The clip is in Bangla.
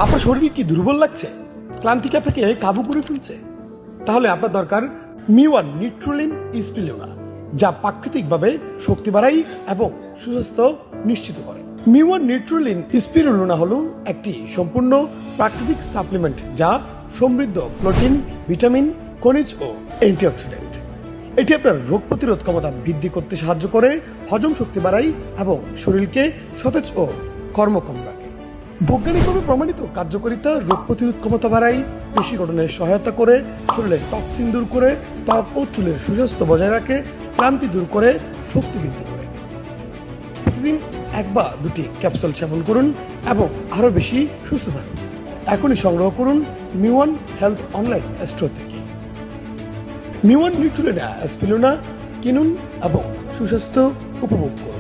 আপনার শরীর কি দুর্বল লাগছে, ক্লান্তিকে আপনাকে কাবু করে ফেলছে? তাহলে আপনার দরকার মিওয়ান নিউট্রোলিন স্পিরুলিনা, যা প্রাকৃতিকভাবে শক্তি বাড়ায় এবং সুস্বাস্থ্য নিশ্চিত করে। মিওয়ান নিউট্রোলিন স্পিরুলিনা হলো একটি সম্পূর্ণ প্রাকৃতিক সাপ্লিমেন্ট যা সমৃদ্ধ প্রোটিন, ভিটামিন, খনিজ ও অ্যান্টিঅক্সিডেন্ট। এটি আপনার রোগ প্রতিরোধ ক্ষমতা বৃদ্ধি করতে সাহায্য করে, হজম শক্তি বাড়ায় এবং শরীরকে সতেজ ও কর্মক্ষম রাখে। বৈজ্ঞানিকভাবে প্রমাণিত কার্যকারিতা রোগ প্রতিরোধ ক্ষমতা বাড়ায়, পেশি গঠনে সহায়তা করে, শরীরের টক্সিন দূর করে, ত্বক ও চুলের সুস্বাস্থ্য বজায় রাখে, ক্লান্তি দূর করে, শক্তি বৃদ্ধি করে। প্রতিদিন 1 বা 2টি ক্যাপসুল সেবন করুন এবং আরও বেশি সুস্থ থাকুন। এখনই সংগ্রহ করুন মিওয়ান হেলথ অনলাইন স্টোর থেকে। মিওয়ান নিউট্রোলিনা স্পিরুলিনা কিনুন এবং সুস্বাস্থ্য উপভোগ করুন।